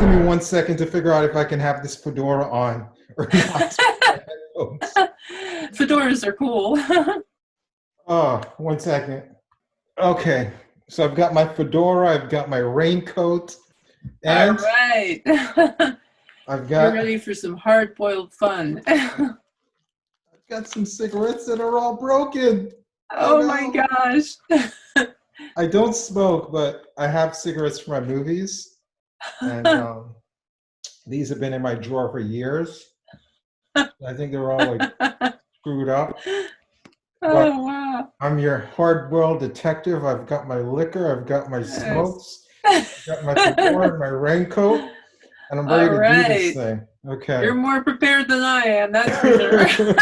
taking me 1 second to figure out if I can have this fedora on or not. Fedoras are cool. Oh, 1 second. Okay, so I've got my fedora, I've got my raincoat, All and right. I've You're got ready for some hard-boiled fun. I've got some cigarettes that are all broken. Oh Oh my no. gosh. I don't smoke, but I have cigarettes for my movies, and these have been in my drawer for years. I think they're all like screwed up, but Oh wow. I'm your hard-boiled detective. I've got my liquor, I've got my Yes. smokes, I've got my fedora and my raincoat, and I'm ready All to do this right. thing. You're Okay. more prepared than I am, that's for sure.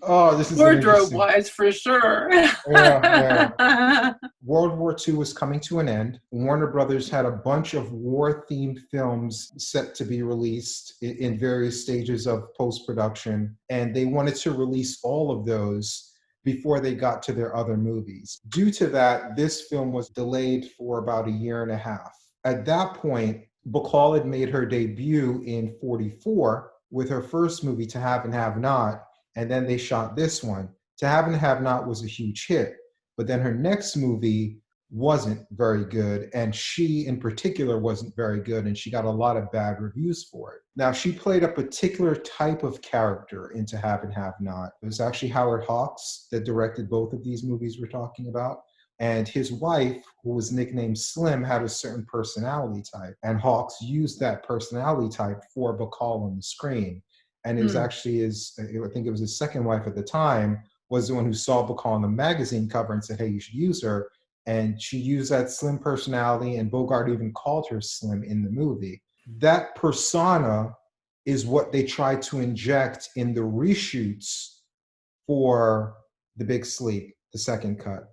Oh, this is an Wardrobe interesting. wise, for sure. Yeah. World War II was coming to an end. Warner Brothers had a bunch of war-themed films set to be released in various stages of post-production, and they wanted to release all of those before they got to their other movies. Due to that, this film was delayed for about a year and a half. At that point, Bacall had made her debut in 44 with her first movie, To Have and Have Not, and then they shot this one. To Have and Have Not was a huge hit, but then her next movie wasn't very good, and she in particular wasn't very good, and she got a lot of bad reviews for it. Now, she played a particular type of character in To Have and Have Not. It was actually Howard Hawks that directed both of these movies we're talking about. And his wife, who was nicknamed Slim, had a certain personality type. And Hawks used that personality type for Bacall on the screen. And it was actually I think it was his second wife at the time, was the one who saw Bacall on the magazine cover and said, hey, you should use her. And she used that Slim personality, and Bogart even called her Slim in the movie. That persona is what they tried to inject in the reshoots for The Big Sleep, the second cut,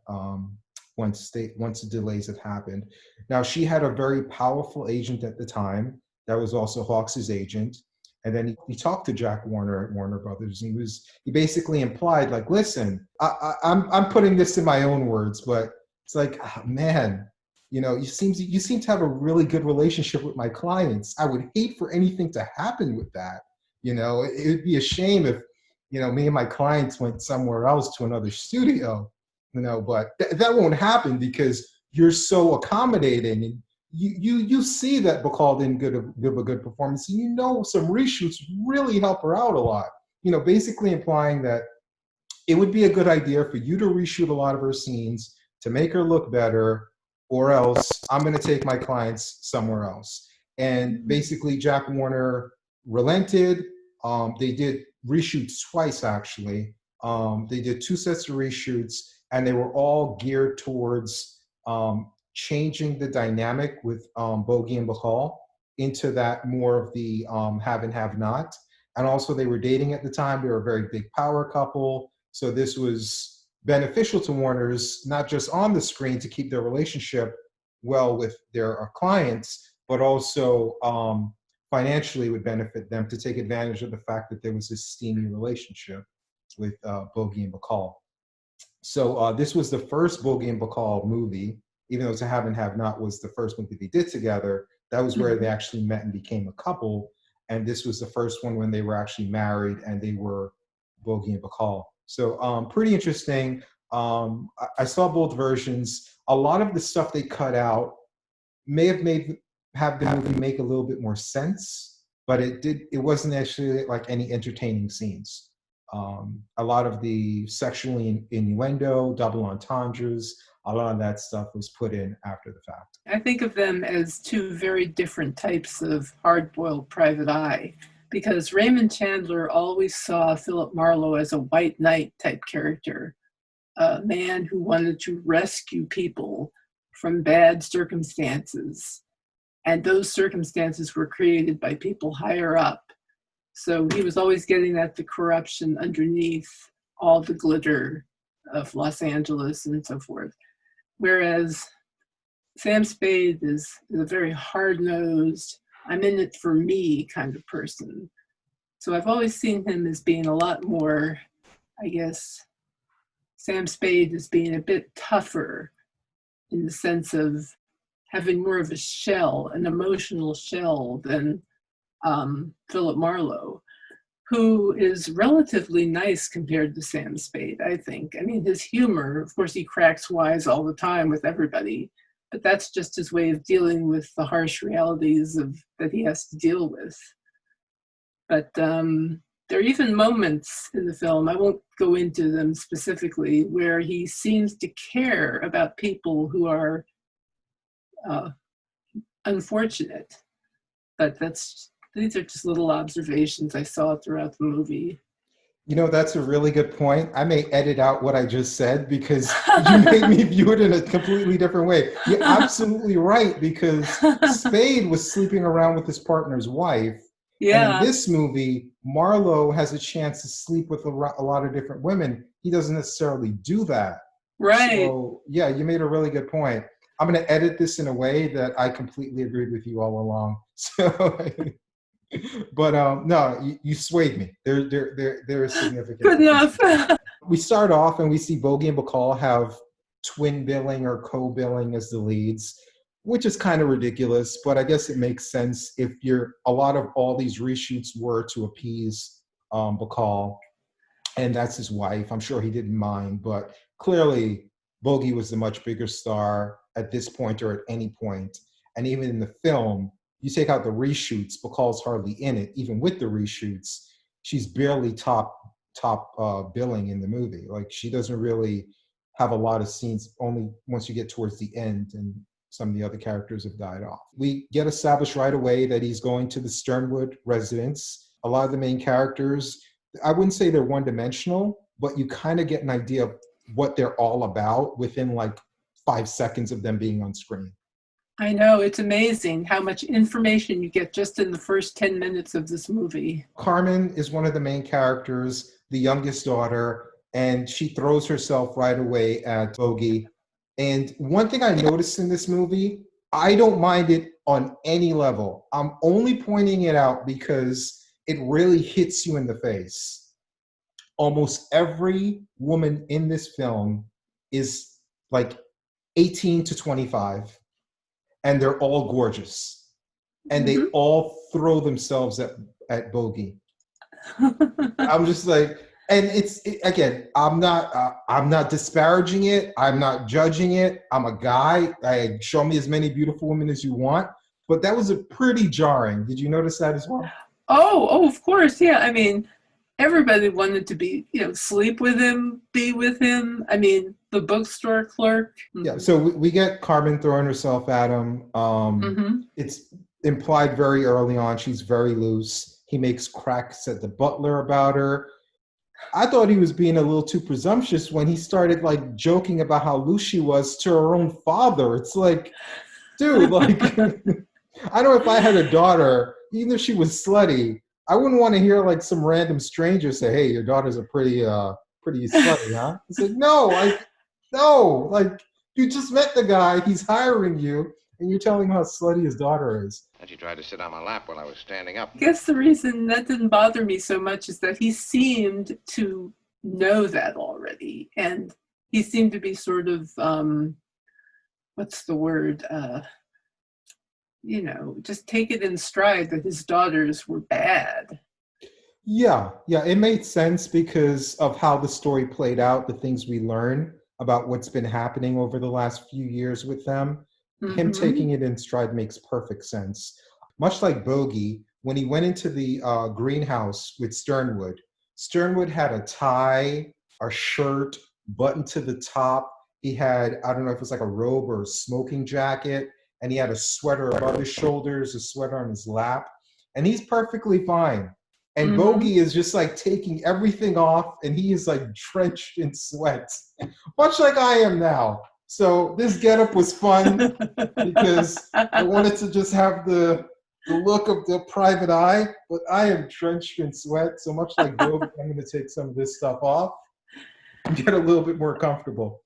once the delays had happened. Now, she had a very powerful agent at the time that was also Hawks's agent. And then he talked to Jack Warner at Warner Brothers. And he basically implied, like, listen, I'm putting this in my own words, but it's like, oh, man, you seem to have a really good relationship with my clients. I would hate for anything to happen with that. It would be a shame if me and my clients went somewhere else to another studio. But that won't happen because you're so accommodating, and you see that Bacall didn't give a good performance, and some reshoots really help her out a lot. Basically implying that it would be a good idea for you to reshoot a lot of her scenes to make her look better, or else I'm going to take my clients somewhere else. And basically, Jack Warner relented. They did reshoots twice, actually. They did 2 sets of reshoots, and they were all geared towards changing the dynamic with Bogey and Bacall into that more of the have and have not. And also, they were dating at the time. They were a very big power couple. So this was beneficial to Warner's, not just on the screen to keep their relationship well with their clients, but also financially would benefit them to take advantage of the fact that there was this steamy relationship with Bogey and Bacall. So this was the first Bogey and Bacall movie, even though To Have and Have Not was the first movie they did together. That was where they actually met and became a couple. And this was the first one when they were actually married and they were Bogey and Bacall. So pretty interesting. I saw both versions. A lot of the stuff they cut out may have the movie make a little bit more sense, but it wasn't actually like any entertaining scenes. A lot of the sexual innuendo, double entendres, a lot of that stuff was put in after the fact. I think of them as two very different types of hard-boiled private eye, because Raymond Chandler always saw Philip Marlowe as a white knight type character, a man who wanted to rescue people from bad circumstances. And those circumstances were created by people higher up. So he was always getting at the corruption underneath all the glitter of Los Angeles and so forth. Whereas Sam Spade is a very hard-nosed, I'm in it for me kind of person. So I've always seen him as being a lot more, I guess, Sam Spade as being a bit tougher in the sense of having more of a shell, an emotional shell than Philip Marlowe, who is relatively nice compared to Sam Spade, I think. I mean, his humor, of course, he cracks wise all the time with everybody, but that's just his way of dealing with the harsh realities that he has to deal with. But there are even moments in the film, I won't go into them specifically, where he seems to care about people who are unfortunate. But these are just little observations I saw throughout the movie. You know, that's a really good point. I may edit out what I just said because you made me view it in a completely different way. You're absolutely right, because Spade was sleeping around with his partner's wife. And in Yeah, this movie, Marlowe has a chance to sleep with a lot of different women. He doesn't necessarily do that. right. So, yeah, you made a really good point. I'm going to edit this in a way that I completely agreed with you all along. So, but no, you swayed me. There is significant Good enough. differences. We start off and we see Bogey and Bacall have twin billing or co-billing as the leads, which is kind of ridiculous, but I guess it makes sense if a lot of all these reshoots were to appease Bacall, and that's his wife. I'm sure he didn't mind, but clearly Bogey was the much bigger star at this point or at any point. And even in the film, you take out the reshoots, Bacall's hardly in it. Even with the reshoots, she's barely top billing in the movie. Like, she doesn't really have a lot of scenes, only once you get towards the end and some of the other characters have died off. We get established right away that he's going to the Sternwood residence. A lot of the main characters, I wouldn't say they're one-dimensional, but you kind of get an idea of what they're all about within like 5 seconds of them being on screen. I know, it's amazing how much information you get just in the first 10 minutes of this movie. Carmen is one of the main characters, the youngest daughter, and she throws herself right away at Bogey. And one thing I noticed in this movie, I don't mind it on any level. I'm only pointing it out because it really hits you in the face. Almost every woman in this film is like 18 to 25, and they're all gorgeous. And they all throw themselves at Bogey. I'm just like, and again, I'm not disparaging it. I'm not judging it. I'm a guy. Show me as many beautiful women as you want. But that was a pretty jarring. Did you notice that as well? Oh, of course. Yeah. I mean, everybody wanted to sleep with him, be with him. I mean, the bookstore clerk. Yeah. So we get Carmen throwing herself at him. It's implied very early on she's very loose. He makes cracks at the butler about her. I thought he was being a little too presumptuous when he started like joking about how loose she was to her own father. It's like, dude, like, I know if I had a daughter, even if she was slutty, I wouldn't want to hear like some random stranger say, "Hey, your daughter's a pretty slutty, huh?" It's like, no, like you just met the guy, he's hiring you, and you're telling him how slutty his daughter is. And she tried to sit on my lap while I was standing up. I guess the reason that didn't bother me so much is that he seemed to know that already. And he seemed to be sort of, what's the word? Just take it in stride that his daughters were bad. Yeah, it made sense because of how the story played out, the things we learn about what's been happening over the last few years with them. Him taking it in stride makes perfect sense. Much like Bogey, when he went into the greenhouse with Sternwood, Sternwood had a tie, a shirt, buttoned to the top. He had, I don't know if it was like a robe or a smoking jacket, and he had a sweater above his shoulders, a sweater on his lap, and he's perfectly fine. And Bogey is just like taking everything off, and he is like drenched in sweat, much like I am now. So this getup was fun because I wanted to just have the look of the private eye, but I am drenched in sweat. So much like Bogey, I'm going to take some of this stuff off and get a little bit more comfortable.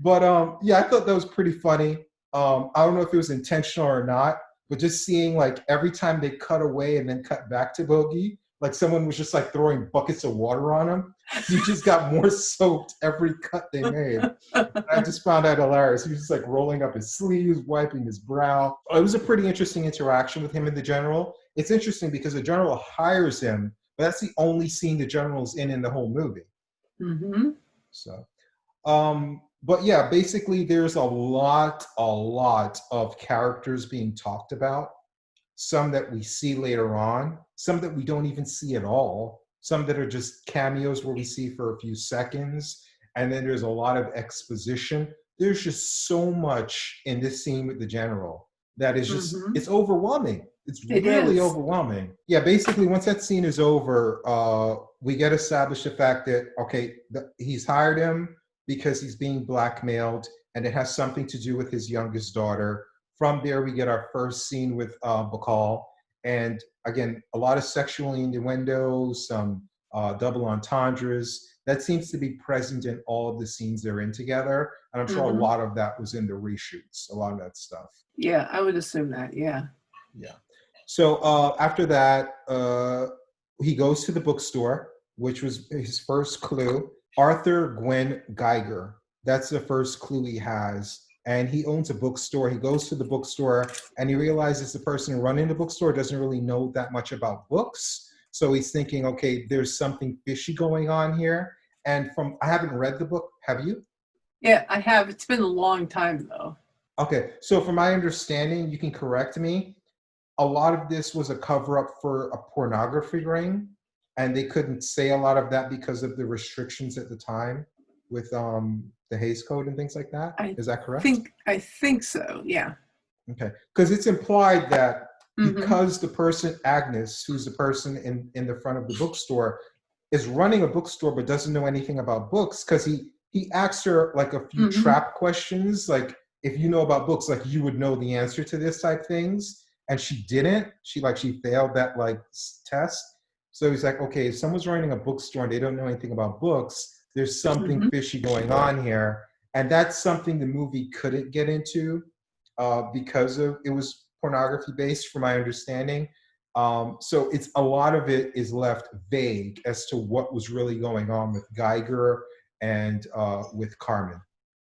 But yeah, I thought that was pretty funny. I don't know if it was intentional or not, but just seeing like every time they cut away and then cut back to Bogey, like someone was just like throwing buckets of water on him. He just got more soaked every cut they made. I just found that hilarious. He was just like rolling up his sleeves, wiping his brow. It was a pretty interesting interaction with him and the general. It's interesting because the general hires him, but that's the only scene the general's in the whole movie. Mm-hmm. So, but yeah, basically there's a lot of characters being talked about. Some that we see later on, some that we don't even see at all, some that are just cameos where we see for a few seconds, and then there's a lot of exposition. There's just so much in this scene with the general that is just, it's overwhelming. It's really overwhelming. Yeah, basically once that scene is over, we get established the fact that, okay, he's hired him because he's being blackmailed, and it has something to do with his youngest daughter. From there, we get our first scene with Bacall. And again, a lot of sexual innuendos, some double entendres. That seems to be present in all of the scenes they're in together. And I'm sure a lot of that was in the reshoots, a lot of that stuff. Yeah, I would assume that, yeah. Yeah. So after that, he goes to the bookstore, which was his first clue. Arthur Gwynn Geiger. That's the first clue he has. And he owns a bookstore. He goes to the bookstore and he realizes the person running the bookstore doesn't really know that much about books. So he's thinking, okay, there's something fishy going on here. And I haven't read the book. Have you? Yeah, I have. It's been a long time though. Okay. So from my understanding, you can correct me. A lot of this was a cover up for a pornography ring. And they couldn't say a lot of that because of the restrictions at the time with the Hays Code and things like that. Is that correct? I think so, yeah. Okay, because it's implied that because the person, Agnes, who's the person in the front of the bookstore, is running a bookstore but doesn't know anything about books, because he asked her like a few trap questions, like, if you know about books, like you would know the answer to this type things, and she didn't. She failed that like test. So he's like, okay, if someone's running a bookstore and they don't know anything about books, there's something fishy going on here. And that's something the movie couldn't get into because it was pornography based, from my understanding. So it's a lot of it is left vague as to what was really going on with Geiger and with Carmen.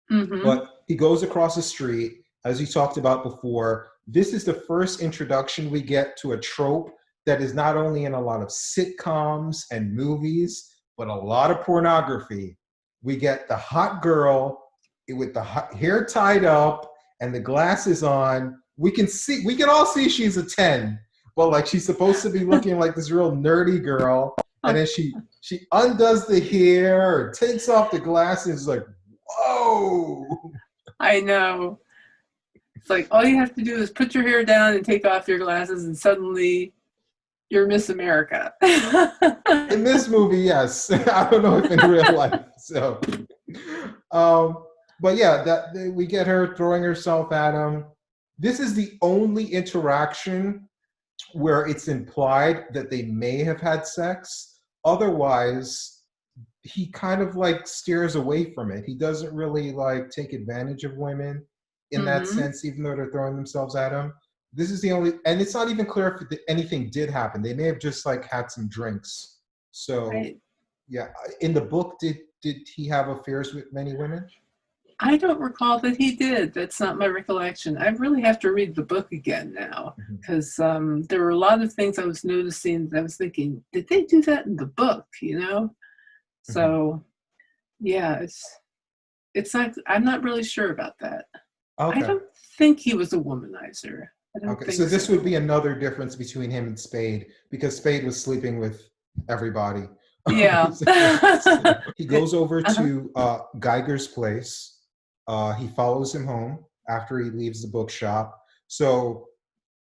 But he goes across the street, as you talked about before. This is the first introduction we get to a trope that is not only in a lot of sitcoms and movies, but a lot of pornography. We get the hot girl with the hair tied up and the glasses on. We can all see she's a 10, but like she's supposed to be looking like this real nerdy girl. And then she undoes the hair or takes off the glasses, like, whoa. I know. It's like, all you have to do is put your hair down and take off your glasses and suddenly you're Miss America. In this movie, yes. I don't know if in real life. So, but yeah, we get her throwing herself at him. This is the only interaction where it's implied that they may have had sex. Otherwise, he kind of like steers away from it. He doesn't really like take advantage of women in that sense, even though they're throwing themselves at him. This is the only, and it's not even clear if anything did happen. They may have just like had some drinks. So, yeah. In the book, did he have affairs with many women? I don't recall that he did. That's not my recollection. I really have to read the book again now, because there were a lot of things I was noticing that I was thinking, did they do that in the book? You know? So, yeah, it's not. I'm not really sure about that. Okay. I don't think he was a womanizer. Okay, so this would be another difference between him and Spade, because Spade was sleeping with everybody. Yeah. So he goes over to Geiger's place. He follows him home after he leaves the bookshop. So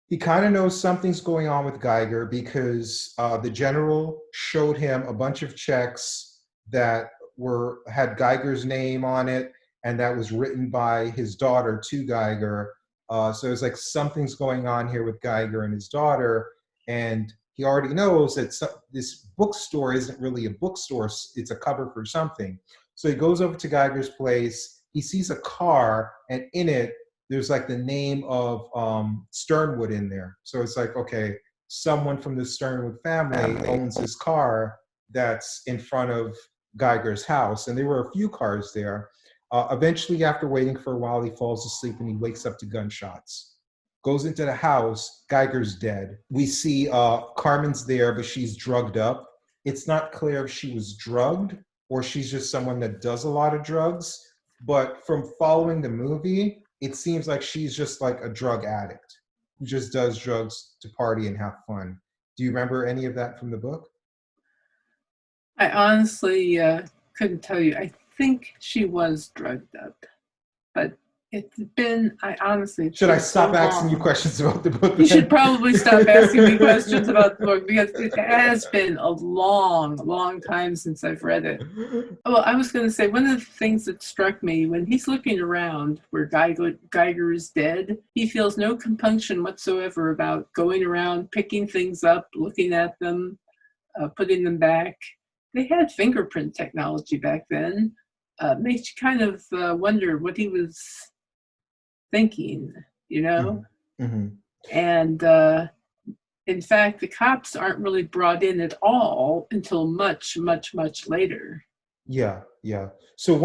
he kind of knows something's going on with Geiger, because the general showed him a bunch of checks that had Geiger's name on it, and that was written by his daughter to Geiger. So it's like something's going on here with Geiger and his daughter, and he already knows that this bookstore isn't really a bookstore, it's a cover for something. So he goes over to Geiger's place, he sees a car, and in it, there's like the name of Sternwood in there. So it's like, okay, someone from the Sternwood family owns this car that's in front of Geiger's house, and there were a few cars there. Eventually, after waiting for a while, he falls asleep and he wakes up to gunshots. Goes into the house, Geiger's dead. We see Carmen's there, but she's drugged up. It's not clear if she was drugged or she's just someone that does a lot of drugs. But from following the movie, it seems like she's just like a drug addict who just does drugs to party and have fun. Do you remember any of that from the book? I honestly couldn't tell you. I think she was drugged up, but I honestly. Should I stop asking you questions about the book? You should probably stop asking me questions about the book because it has been a long, long time since I've read it. Well, I was going to say, one of the things that struck me when he's looking around where Geiger is dead, he feels no compunction whatsoever about going around, picking things up, looking at them, putting them back. They had fingerprint technology back then. Makes you kind of wonder what he was thinking, you know? Mm-hmm. And in fact, the cops aren't really brought in at all until much, much, much later. Yeah. So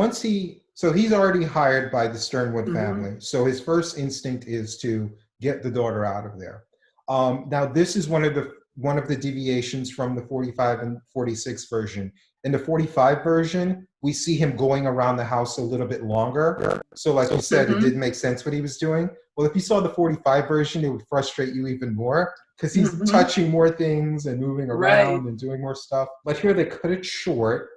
he's already hired by the Sternwood family. So his first instinct is to get the daughter out of there. Now this is one of the deviations from the 45 and 46 version. In the 45 version, we see him going around the house a little bit longer. So like you said, it didn't make sense what he was doing. Well, if you saw the 45 version, it would frustrate you even more because he's touching more things and moving around and doing more stuff. But here they cut it short,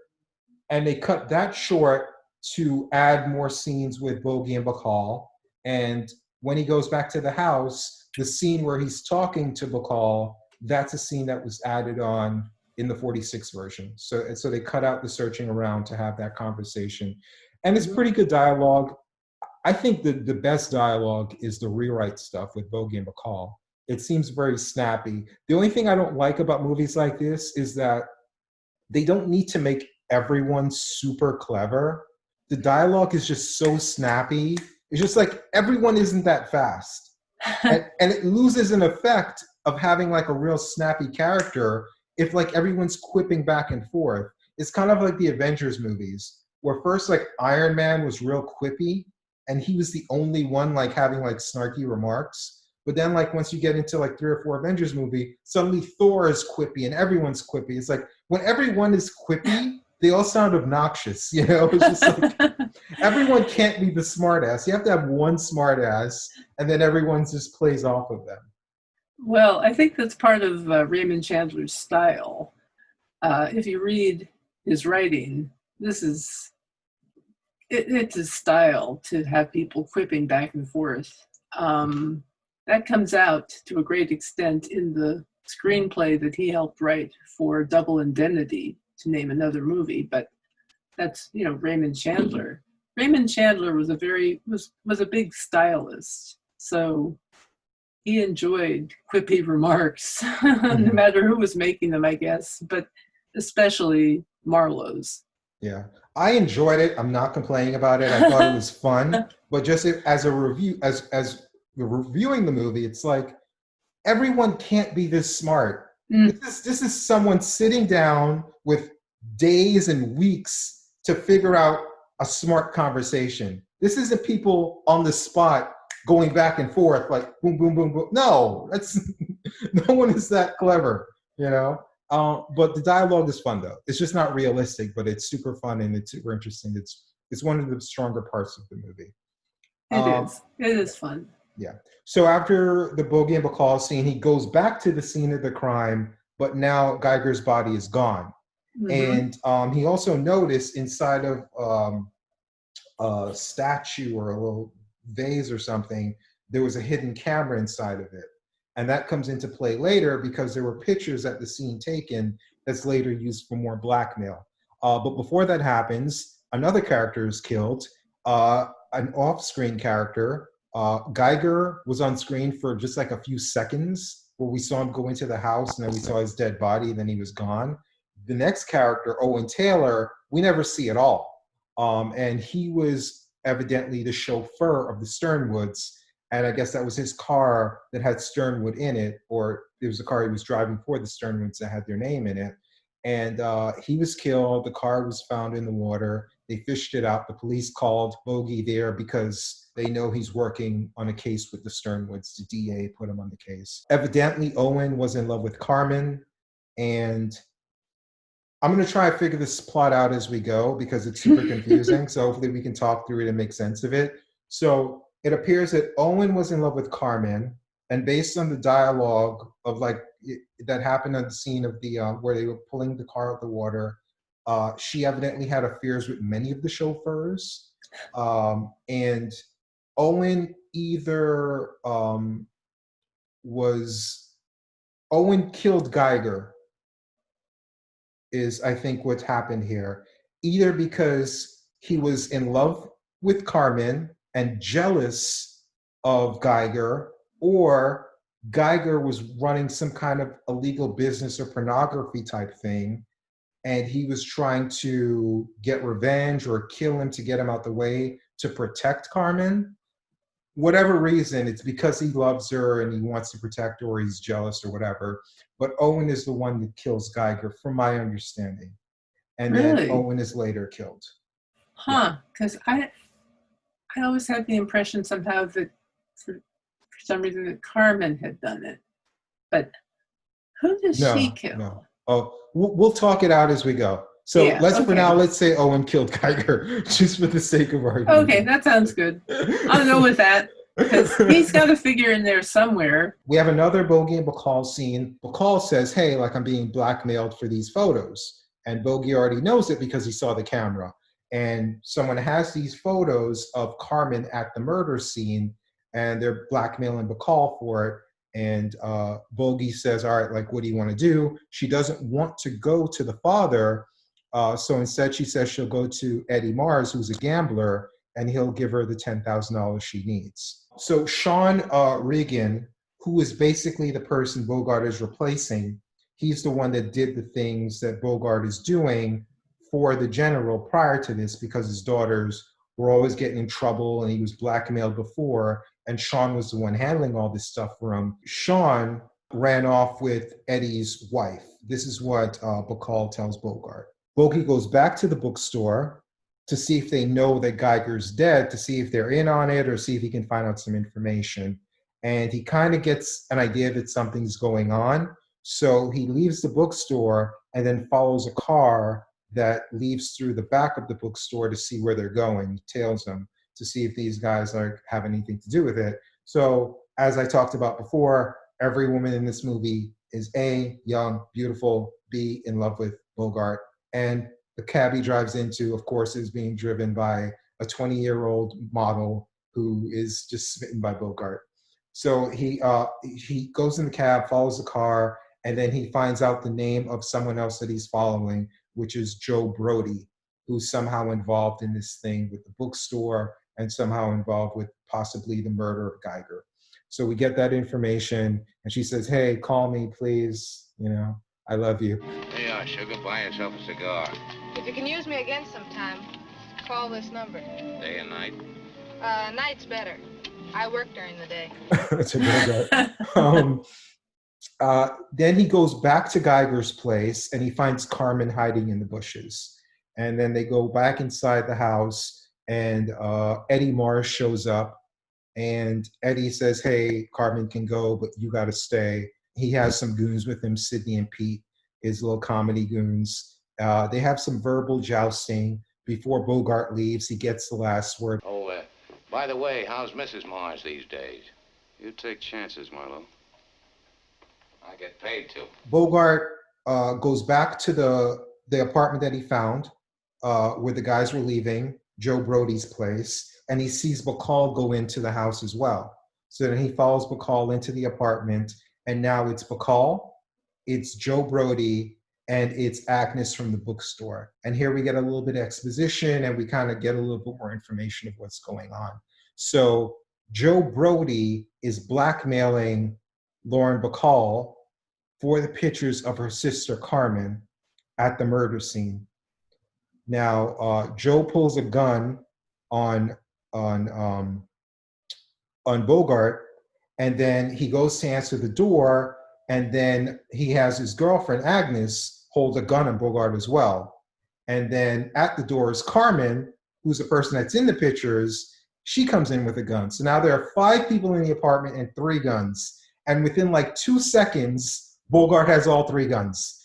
and they cut that short to add more scenes with Bogey and Bacall. And when he goes back to the house, the scene where he's talking to Bacall, that's a scene that was added on in the 46 version. So they cut out the searching around to have that conversation. And it's pretty good dialogue. I think the best dialogue is the rewrite stuff with Bogey and Bacall. It seems very snappy. The only thing I don't like about movies like this is that they don't need to make everyone super clever. The dialogue is just so snappy. It's just like everyone isn't that fast. And it loses an effect of having like a real snappy character if like everyone's quipping back and forth. It's kind of like the Avengers movies, where first like Iron Man was real quippy and he was the only one like having like snarky remarks. But then like once you get into like 3 or 4 Avengers movie, suddenly Thor is quippy and everyone's quippy. It's like when everyone is quippy, they all sound obnoxious, you know? It's just like everyone can't be the smartass. You have to have one smartass and then everyone just plays off of them. Well, I think that's part of Raymond Chandler's style. If you read his writing, it's his style to have people quipping back and forth. That comes out to a great extent in the screenplay that he helped write for Double Indemnity, to name another movie. But that's Raymond Chandler. Raymond Chandler was a big stylist, so he enjoyed quippy remarks, no matter who was making them, I guess, but especially Marlowe's. Yeah, I enjoyed it. I'm not complaining about it. I thought it was fun, but just as a review, as reviewing the movie, it's like everyone can't be this smart. This is someone sitting down with days and weeks to figure out a smart conversation. This isn't people on the spot going back and forth like boom, boom, boom, boom. No, no one is that clever, you know? But the dialogue is fun though. It's just not realistic, but it's super fun and it's super interesting. It's one of the stronger parts of the movie. It is fun. Yeah. So after the Bogey and Bacall scene, he goes back to the scene of the crime, but now Geiger's body is gone. And he also noticed inside of a statue or a little vase or something, there was a hidden camera inside of it. And that comes into play later because there were pictures at the scene taken that's later used for more blackmail. But before that happens, another character is killed, an off-screen character. Geiger was on screen for just like a few seconds where we saw him go into the house and then we saw his dead body and then he was gone. The next character, Owen Taylor, we never see at all. And he was evidently the chauffeur of the Sternwoods. And I guess that was his car that had Sternwood in it, or it was a car he was driving for the Sternwoods that had their name in it. And he was killed. The car was found in the water. They fished it out. The police called Bogey there because they know he's working on a case with the Sternwoods. The DA put him on the case. Evidently, Owen was in love with Carmen. And I'm going to try to figure this plot out as we go because it's super confusing. So hopefully we can talk through it and make sense of it. So it appears that Owen was in love with Carmen. And based on the dialogue of that happened at the scene of the where they were pulling the car out of the water, she evidently had affairs with many of the chauffeurs. And Owen either Owen killed Geiger is I think what's happened here. Either because he was in love with Carmen and jealous of Geiger, or Geiger was running some kind of illegal business or pornography type thing, and he was trying to get revenge or kill him to get him out the way to protect Carmen. Whatever reason, it's because he loves her and he wants to protect her, or he's jealous or whatever. But Owen is the one that kills Geiger, from my understanding. And then Really? Owen is later killed. Huh? Because I always had the impression somehow that for some reason that Carmen had done it. But who does she kill? No. Oh, we'll talk it out as we go. So Yeah, for now, let's say Owen killed Geiger, just for the sake of argument. Okay, that sounds good. I'll go with that. Because he's got to figure in there somewhere. We have another Bogey and Bacall scene. Bacall says, hey, I'm being blackmailed for these photos. And Bogey already knows it because he saw the camera. And someone has these photos of Carmen at the murder scene, and they're blackmailing Bacall for it. And Bogey says, all right, what do you want to do? She doesn't want to go to the father. So instead, she says she'll go to Eddie Mars, who's a gambler, and he'll give her the $10,000 she needs. So Sean Regan, who is basically the person Bogart is replacing, he's the one that did the things that Bogart is doing for the general prior to this, because his daughters were always getting in trouble and he was blackmailed before, and Sean was the one handling all this stuff for him. Sean ran off with Eddie's wife. This is what Bacall tells Bogart. Bogey goes back to the bookstore to see if they know that Geiger's dead, to see if they're in on it or see if he can find out some information. And he kind of gets an idea that something's going on. So he leaves the bookstore and then follows a car that leaves through the back of the bookstore to see where they're going. He tails them to see if these guys have anything to do with it. So as I talked about before, every woman in this movie is A, young, beautiful, B, in love with Bogart. And the cab he drives into, of course, is being driven by a 20-year-old model who is just smitten by Bogart. So he goes in the cab, follows the car, and then he finds out the name of someone else that he's following, which is Joe Brody, who's somehow involved in this thing with the bookstore and somehow involved with possibly the murder of Geiger. So we get that information, and she says, hey, call me, please. I love you. Here you are, sugar. Buy yourself a cigar. If you can use me again sometime, call this number. Day and night. Night's better. I work during the day. That's a good guy. Then he goes back to Geiger's place, and he finds Carmen hiding in the bushes. And then they go back inside the house, and Eddie Mars shows up. And Eddie says, hey, Carmen can go, but you got to stay. He has some goons with him, Sidney and Pete, his little comedy goons. They have some verbal jousting. Before Bogart leaves, he gets the last word. Oh, by the way, how's Mrs. Mars these days? You take chances, Marlowe. I get paid to. Bogart goes back to the apartment that he found where the guys were leaving, Joe Brody's place, and he sees Bacall go into the house as well. So then he follows Bacall into the apartment, and now it's Bacall, it's Joe Brody, and it's Agnes from the bookstore. And here we get a little bit of exposition, and we kind of get a little bit more information of what's going on. So Joe Brody is blackmailing Lauren Bacall for the pictures of her sister Carmen at the murder scene. Now, Joe pulls a gun on Bogart, and then he goes to answer the door, and then he has his girlfriend Agnes holds a gun on Bogart as well. And then at the door is Carmen, who's the person that's in the pictures. She comes in with a gun. So now there are 5 people in the apartment and 3 guns. And within like 2 seconds, Bogart has all 3 guns.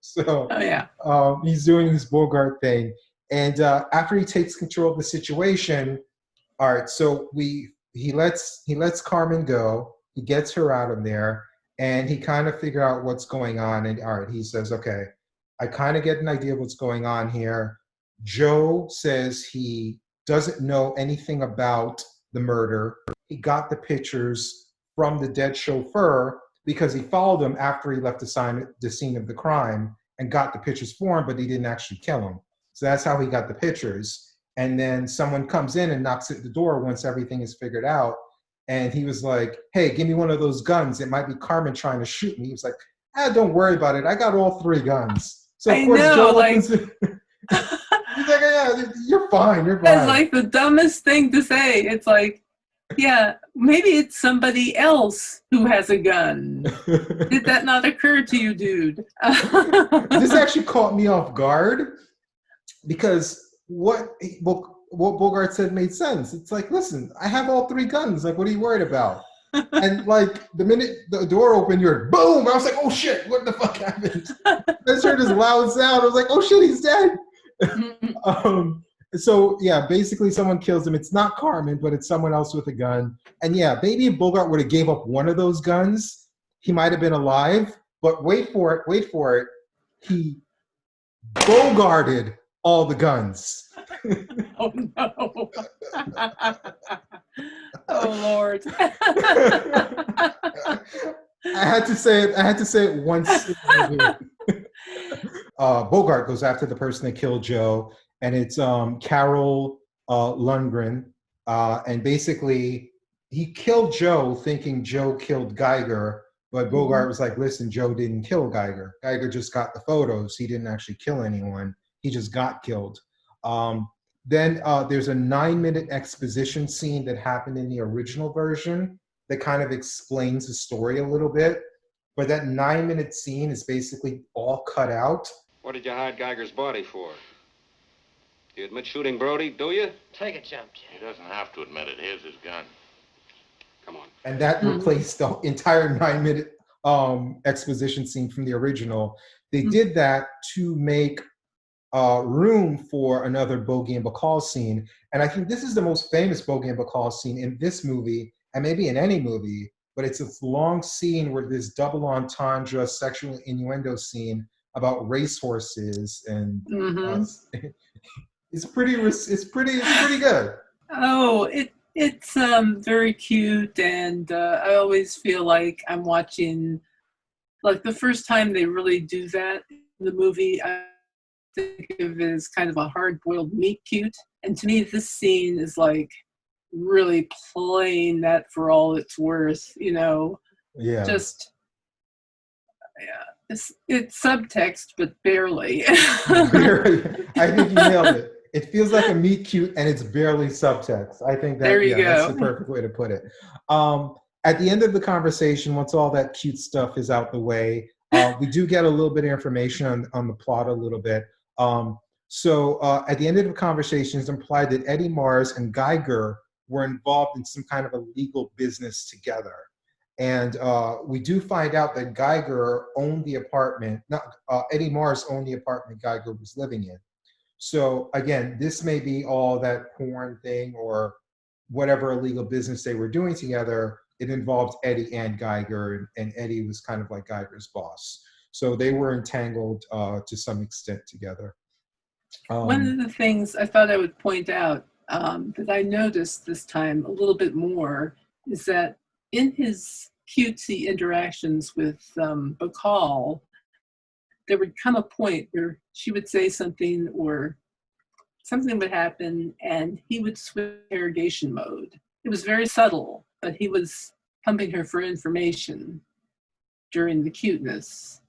So Oh yeah. he's doing his Bogart thing. And after he takes control of the situation, all right, so he lets Carmen go. He gets her out of there, and he kind of figure out what's going on. And all right, he says, okay, I kind of get an idea of what's going on here. Joe says he doesn't know anything about the murder. He got the pictures from the dead chauffeur because he followed him after he left the scene of the crime and got the pictures for him, but he didn't actually kill him. So that's how he got the pictures. And then someone comes in and knocks at the door once everything is figured out. And he was like, hey, give me one of those guns. It might be Carmen trying to shoot me. He was like, don't worry about it. I got all 3 guns. So of course, Joe opens it. He's like, yeah, you're fine. You're fine. That's like the dumbest thing to say. It's like, yeah, maybe it's somebody else who has a gun. Did that not occur to you, dude? This actually caught me off guard because what Bogart said made sense. It's like, listen, I have all 3 guns. Like, what are you worried about? And like the minute the door opened, you're boom. I was like, oh shit, what the fuck happened? I heard this loud sound. I was like, oh shit, he's dead. So yeah, basically someone kills him. It's not Carmen, but it's someone else with a gun. And yeah, maybe if Bogart would have gave up one of those guns, he might have been alive. But wait for it. He Bogarted all the guns. Oh no. Oh Lord. I had to say it once. Bogart goes after the person that killed Joe, and it's Carol Lundgren. And basically, he killed Joe thinking Joe killed Geiger, but Bogart was like, listen, Joe didn't kill Geiger. Geiger just got the photos. He didn't actually kill anyone. He just got killed. Then there's a 9-minute exposition scene that happened in the original version that kind of explains the story a little bit. But that 9-minute scene is basically all cut out. What did you hide Geiger's body for? You admit shooting Brody, do you? Take a jump, Jim. He doesn't have to admit it. Here's his gun. Come on. And that replaced the entire 9-minute exposition scene from the original. They did that to make room for another Bogey and Bacall scene. And I think this is the most famous Bogey and Bacall scene in this movie, and maybe in any movie, but it's this long scene where this double entendre sexual innuendo scene about racehorses, and it's pretty good. Oh, it's very cute, and I always feel like I'm watching, like the first time they really do that in the movie, I think of it as kind of a hard-boiled meat cute. And to me, this scene is like really playing that for all it's worth, you know. Yeah. Just, yeah, it's subtext, but barely. Barely. I think you nailed it. It feels like a meet cute, and it's barely subtext. I think that There you go. That's the perfect way to put it. At the end of the conversation, once all that cute stuff is out the way, we do get a little bit of information on the plot a little bit. So at the end of the conversation, it's implied that Eddie Mars and Geiger were involved in some kind of a legal business together. And we do find out that Geiger owned the apartment, Eddie Mars owned the apartment Geiger was living in. So again, this may be all that porn thing or whatever illegal business they were doing together. It involved Eddie and Geiger, and Eddie was kind of like Geiger's boss. So they were entangled to some extent together. One of the things I thought I would point out that I noticed this time a little bit more is that in his cutesy interactions with Bacall, there would come a point where she would say something or something would happen and he would switch interrogation mode. It was very subtle, but he was pumping her for information during the cuteness.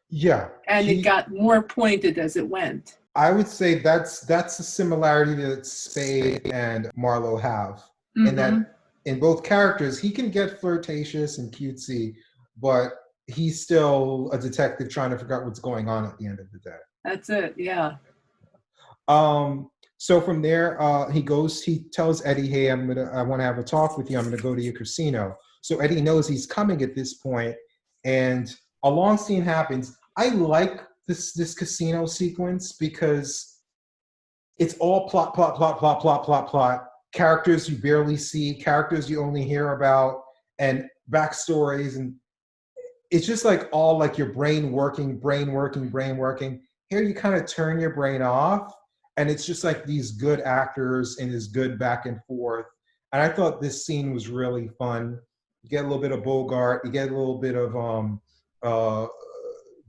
Yeah. And it got more pointed as it went. I would say that's a similarity that Spade and Marlowe have. In that in both characters, he can get flirtatious and cutesy, but he's still a detective trying to figure out what's going on at the end of the day. That's it. Yeah. So from there, he tells Eddie, hey, I want to have a talk with you. I'm going to go to your casino. So Eddie knows he's coming at this point, and a long scene happens. I like this casino sequence because it's all plot, plot, plot, plot, plot, plot, plot. Characters you barely see, characters you only hear about, and backstories, and it's just like all like your brain working, brain working, brain working. Here you kind of turn your brain off, and it's just like these good actors and this good back and forth. And I thought this scene was really fun. You get a little bit of Bogart, you get a little bit of uh,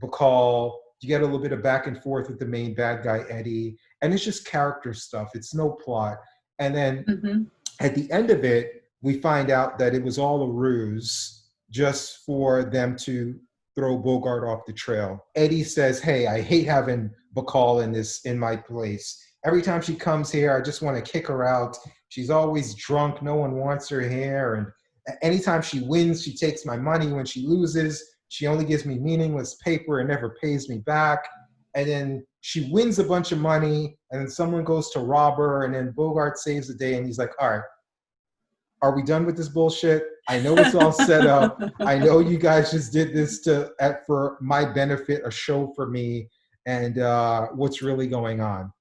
Bacall, you get a little bit of back and forth with the main bad guy Eddie, and it's just character stuff. It's no plot. And then at the end of it, we find out that it was all a ruse just for them to throw Bogart off the trail. Eddie says, hey, I hate having Bacall in my place. Every time she comes here, I just want to kick her out. She's always drunk. No one wants her here. And anytime she wins, she takes my money. When she loses, she only gives me meaningless paper and never pays me back. And then she wins a bunch of money, and then someone goes to rob her, and then Bogart saves the day, and he's like, all right, are we done with this bullshit? I know it's all set up. I know you guys just did this for my benefit, a show for me, and what's really going on?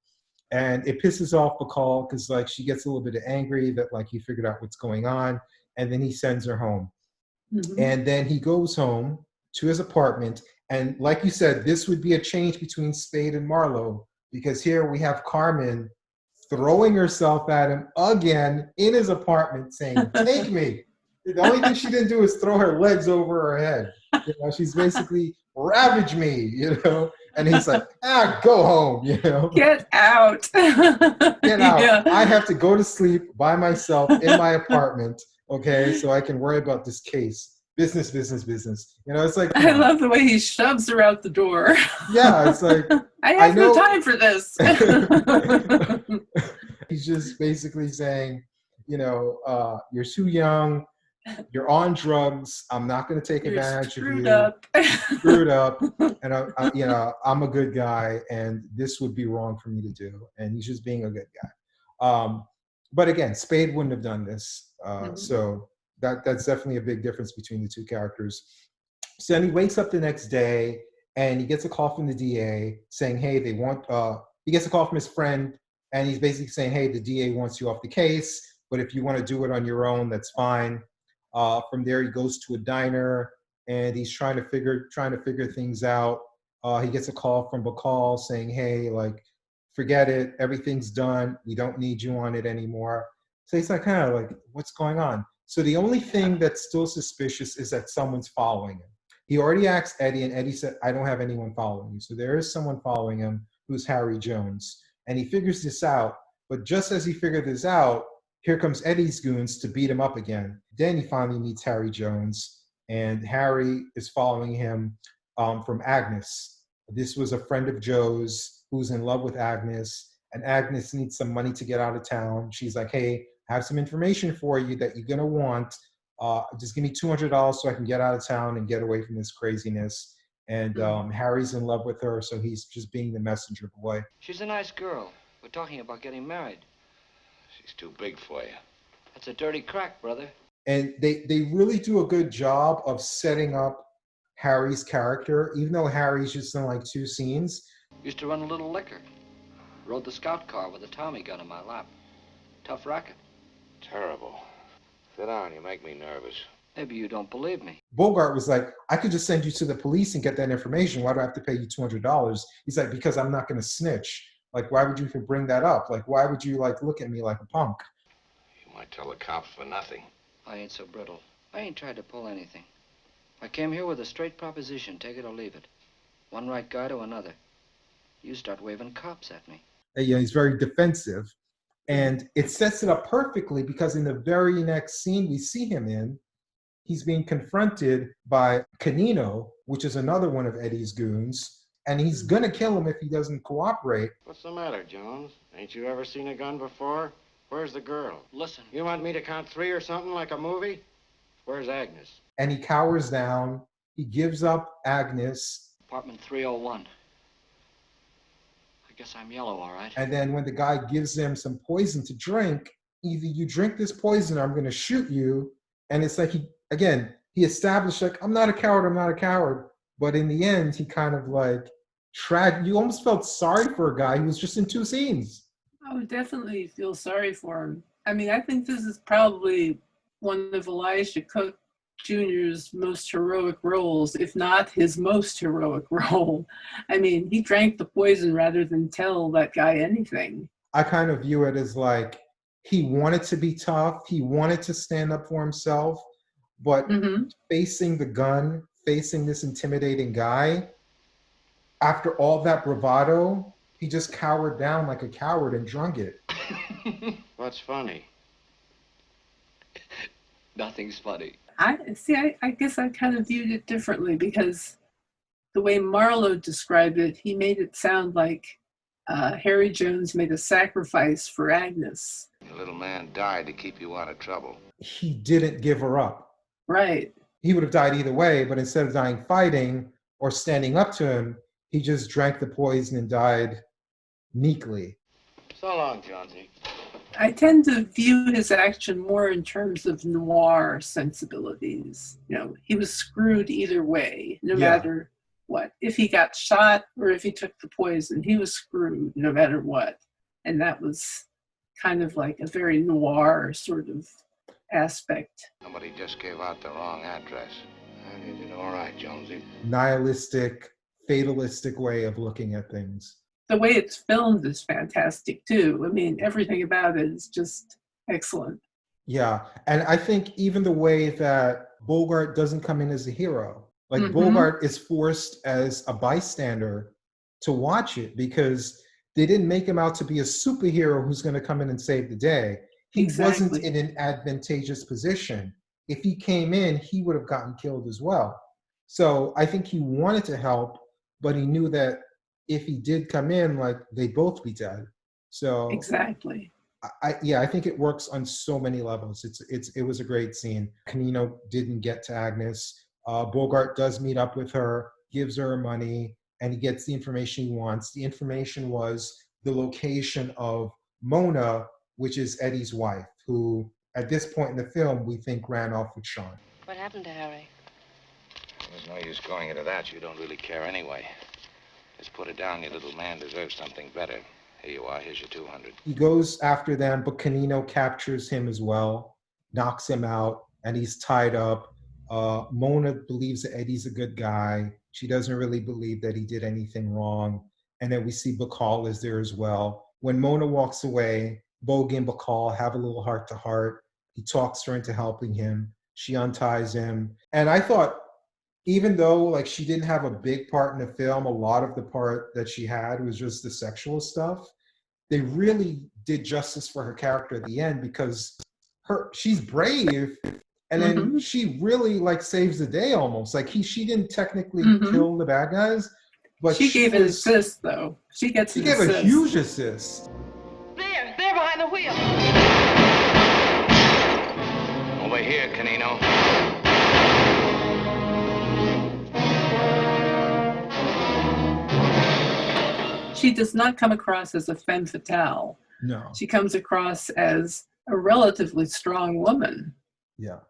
And it pisses off Bacall because like she gets a little bit angry that like he figured out what's going on, and then he sends her home. And then he goes home to his apartment, and like you said, this would be a change between Spade and Marlowe, because here we have Carmen throwing herself at him again in his apartment saying, take me. The only thing she didn't do is throw her legs over her head. You know, she's basically ravage me, you know? And he's like, go home, you know? Get out. Get out. Yeah. I have to go to sleep by myself in my apartment, okay? So I can worry about this case. Business, business, business. You know, it's like, I love the way he shoves her out the door. yeah, it's like, I have no time for this. He's just basically saying, you know, you're too young, you're on drugs, I'm not going to take advantage of you. Screwed up, and you know, I'm a good guy, and this would be wrong for me to do. And he's just being a good guy. But again, Spade wouldn't have done this, so that's definitely a big difference between the two characters. So then he wakes up the next day, and he gets a call from the DA saying, hey, they want, he gets a call from his friend, and he's basically saying, hey, the DA wants you off the case, but if you want to do it on your own, that's fine. From there, he goes to a diner, and he's trying to figure things out. He gets a call from Bacall saying, hey, like, forget it, everything's done, we don't need you on it anymore. So he's like, kind of like, what's going on? So the only thing that's still suspicious is that someone's following him. He already asked Eddie, and Eddie said, I don't have anyone following you. So there is someone following him who's Harry Jones. And he figures this out, but just as he figured this out, here comes Eddie's goons to beat him up again. Then he finally meets Harry Jones, and Harry is following him from Agnes. This was a friend of Joe's who's in love with Agnes, and Agnes needs some money to get out of town. She's like, hey, I have some information for you that you're gonna want. Just give me $200 so I can get out of town and get away from this craziness. And Harry's in love with her, so he's just being the messenger boy. She's a nice girl. We're talking about getting married. She's too big for you. That's a dirty crack, brother. And they really do a good job of setting up Harry's character, even though Harry's just in like 2 scenes. Used to run a little liquor. Rode the scout car with a Tommy gun in my lap. Tough racket. Terrible. Sit down, you make me nervous. Maybe you don't believe me. Bogart was like, I could just send you to the police and get that information. Why do I have to pay you $200? He's like, because I'm not going to snitch. Like, why would you even bring that up? Like, why would you like look at me like a punk? You might tell the cops for nothing. I ain't so brittle. I ain't tried to pull anything. I came here with a straight proposition, take it or leave it. One right guy to another. You start waving cops at me. And, you know, he's very defensive. And it sets it up perfectly because in the very next scene we see him in, he's being confronted by Canino, which is another one of Eddie's goons, and he's gonna kill him if he doesn't cooperate. What's the matter, Jones? Ain't you ever seen a gun before? Where's the girl? Listen. You want me to count 3 or something like a movie? Where's Agnes? And he cowers down, He gives up Agnes. Apartment 301. I guess I'm yellow, all right. And then when the guy gives him some poison to drink, either you drink this poison or I'm going to shoot you. And it's like he established like, I'm not a coward, I'm not a coward. But in the end, he kind of like you almost felt sorry for a guy who was just in 2 scenes. I would definitely feel sorry for him. I mean, I think this is probably one of Elijah Cook Jr.'s most heroic roles, if not his most heroic role. I mean, he drank the poison rather than tell that guy anything. I kind of view it as like he wanted to be tough. He wanted to stand up for himself, but facing the gun, facing this intimidating guy, after all that bravado, he just cowered down like a coward and drunk it. What's funny? Nothing's funny. I guess I kind of viewed it differently because the way Marlowe described it, he made it sound like Harry Jones made a sacrifice for Agnes. The little man died to keep you out of trouble. He didn't give her up. Right. He would have died either way, but instead of dying fighting or standing up to him, he just drank the poison and died meekly. So long, Jonesy. I tend to view his action more in terms of noir sensibilities. You know, he was screwed either way, no matter what. If he got shot or if he took the poison, he was screwed no matter what. And that was kind of like a very noir sort of aspect. Somebody just gave out the wrong address. You did all right, Jonesy. Nihilistic, fatalistic way of looking at things. The way it's filmed is fantastic too. I mean, everything about it is just excellent. Yeah, and I think even the way that Bogart doesn't come in as a hero, like Bogart is forced as a bystander to watch it because they didn't make him out to be a superhero who's going to come in and save the day. He wasn't in an advantageous position. If he came in, he would have gotten killed as well. So I think he wanted to help, but he knew that if he did come in, like they'd both be dead. So exactly. I think it works on so many levels. It was a great scene. Canino didn't get to Agnes. Bogart does meet up with her, gives her money, and he gets the information he wants. The information was the location of Mona, which is Eddie's wife, who at this point in the film we think ran off with Sean. What happened to Harry? There's no use going into that. You don't really care anyway. Just put it down. Your little man deserves something better. Here you are. Here's your 200. He goes after them, but Canino captures him as well, knocks him out, and he's tied up. Mona believes that Eddie's a good guy. She doesn't really believe that he did anything wrong. And then we see Bacall is there as well. When Mona walks away, Bogey and Bacall have a little heart-to-heart. He talks her into helping him. She unties him. And I thought, even though like she didn't have a big part in the film, a lot of the part that she had was just the sexual stuff. They really did justice for her character at the end because she's brave, and then she really like saves the day almost. Like she didn't technically kill the bad guys, but she gave an assist though. She gave a huge assist. There behind the wheel. Over here, Canino. She does not come across as a femme fatale. No. She comes across as a relatively strong woman. Yeah.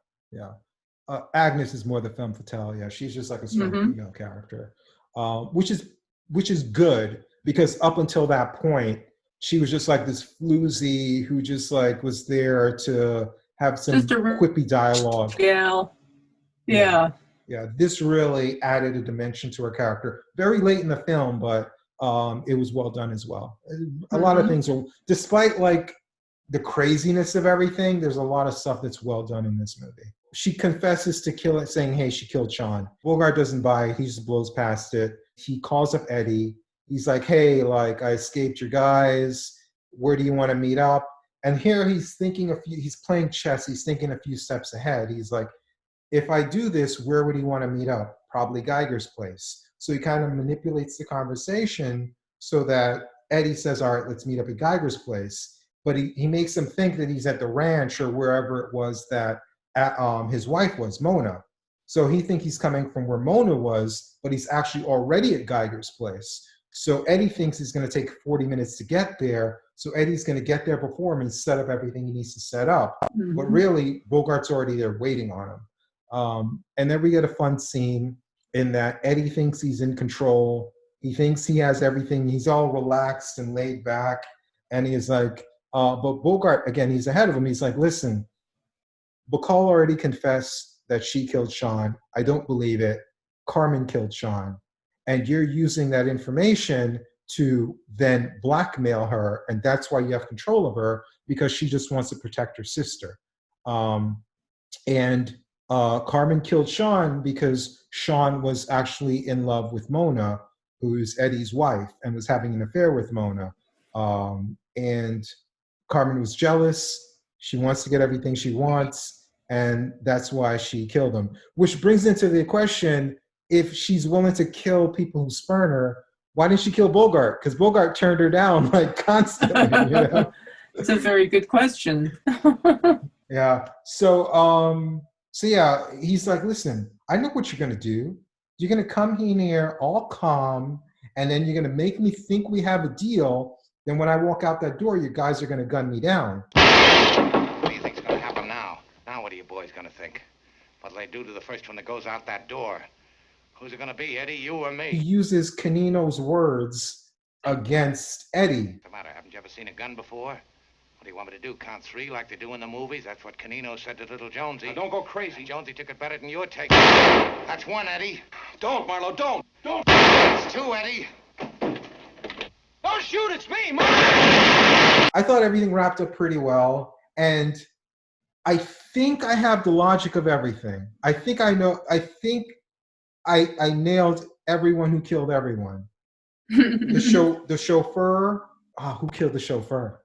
Agnes is more the femme fatale. Yeah, she's just like a strong female character, which is good because up until that point, she was just like this floozy who just like was there to have some quippy dialogue. Yeah. This really added a dimension to her character. Very late in the film, but it was well done as well. A lot of things are, despite like the craziness of everything, there's a lot of stuff that's well done in this movie. She confesses to killing, saying, hey, she killed Sean. Bogart doesn't buy it. He just blows past it. He calls up Eddie. He's like, hey, like I escaped your guys. Where do you want to meet up? And here he's playing chess. He's thinking a few steps ahead. He's like, if I do this, where would he want to meet up? Probably Geiger's place. So he kind of manipulates the conversation so that Eddie says, all right, let's meet up at Geiger's place. But he makes him think that he's at the ranch or wherever it was that his wife was, Mona. So he thinks he's coming from where Mona was, but he's actually already at Geiger's place. So Eddie thinks he's going to take 40 minutes to get there. So Eddie's going to get there before him and set up everything he needs to set up. But really, Bogart's already there waiting on him. And then we get a fun scene in that Eddie thinks he's in control. He thinks he has everything. He's all relaxed and laid back. And he's like, but Bogart, again, he's ahead of him. He's like, listen, Bacall already confessed that she killed Sean. I don't believe it. Carmen killed Sean. And you're using that information to then blackmail her. And that's why you have control of her, because she just wants to protect her sister. And Carmen killed Sean because Sean was actually in love with Mona, who's Eddie's wife, and was having an affair with Mona. And Carmen was jealous. She wants to get everything she wants. And that's why she killed him. Which brings into the question, if she's willing to kill people who spurn her, why didn't she kill Bogart? Because Bogart turned her down like constantly. You know? It's a very good question. Yeah. So yeah, he's like, listen, I know what you're gonna do. You're gonna come in here all calm, and then you're gonna make me think we have a deal. Then when I walk out that door, you guys are gonna gun me down. What do you think's gonna happen now? Now what are you boys gonna think? What'll they do to the first one that goes out that door? Who's it gonna be, Eddie, you or me? He uses Canino's words against Eddie. What's the matter? Haven't you ever seen a gun before? What do you want me to do? Count three like they do in the movies? That's what Canino said to little Jonesy. Now, don't go crazy. Jonesy took it better than you're taking it. That's one, Eddie. Don't, Marlowe, don't. Don't. That's two, Eddie. Don't shoot, it's me, Marlowe. I thought everything wrapped up pretty well, and I think I have the logic of everything. I think I know. I think I nailed everyone who killed everyone. The chauffeur. Who killed the chauffeur?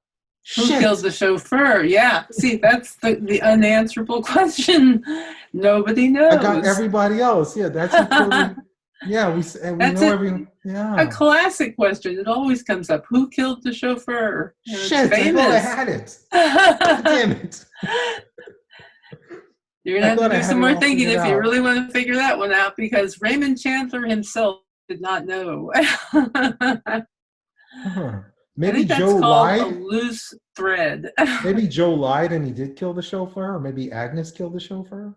Who killed the chauffeur? Yeah. See, that's the unanswerable question. Nobody knows. I got everybody else. Yeah, that's who killed him. Yeah, we know everyone. Yeah. A classic question. It always comes up. Who killed the chauffeur? You know, Shit, I thought I had it. Damn it. You're going to have to do some more thinking if you really want to figure that one out, because Raymond Chandler himself did not know. Maybe Joe lied. lied. A loose thread. Maybe Joe lied and he did kill the chauffeur, or maybe Agnes killed the chauffeur.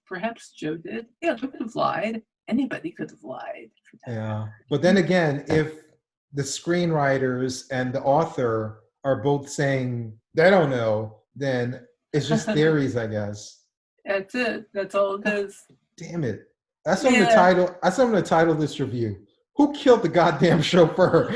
Perhaps Joe did. Yeah, Joe could have lied. Anybody could have lied. Yeah, but then again, if the screenwriters and the author are both saying they don't know, then it's just theories, I guess. That's it. That's all it is. Damn it. That's what I'm gonna title. That's what I'm gonna title this review. Who killed the goddamn chauffeur?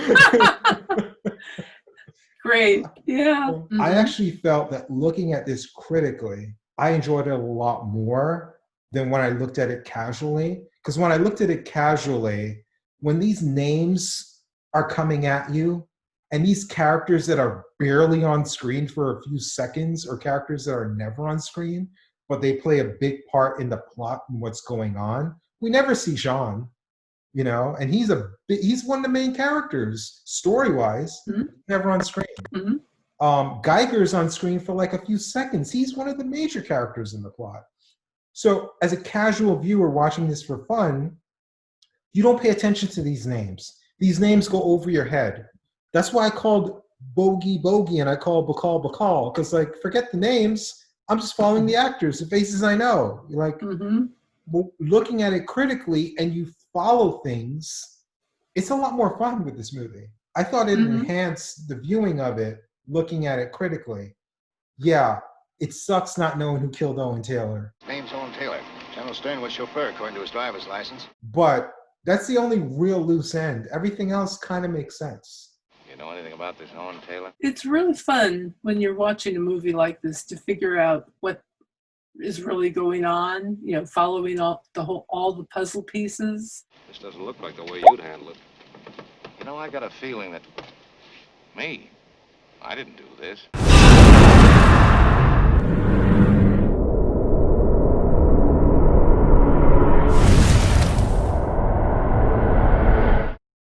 Great. Yeah. Mm-hmm. I actually felt that looking at this critically, I enjoyed it a lot more than when I looked at it casually. Because when I looked at it casually, when these names are coming at you, and these characters that are barely on screen for a few seconds, or characters that are never on screen, but they play a big part in the plot and what's going on. We never see Jean, you know, and he's one of the main characters story-wise, never on screen. Mm-hmm. Geiger's on screen for like a few seconds. He's one of the major characters in the plot. So as a casual viewer watching this for fun, you don't pay attention to these names. These names go over your head. That's why I called Bogey and I called Bacall, because like, forget the names. I'm just following the actors, the faces I know. Like, looking at it critically and you follow things, it's a lot more fun with this movie. I thought it enhanced the viewing of it, looking at it critically. Yeah, it sucks not knowing who killed Owen Taylor. Name's Owen Taylor. General Stern was chauffeur according to his driver's license. But that's the only real loose end. Everything else kind of makes sense. You know anything about this Owen Taylor? It's really fun when you're watching a movie like this to figure out what is really going on, you know, following all the puzzle pieces. This doesn't look like the way you'd handle it. You know, I got a feeling that I didn't do this.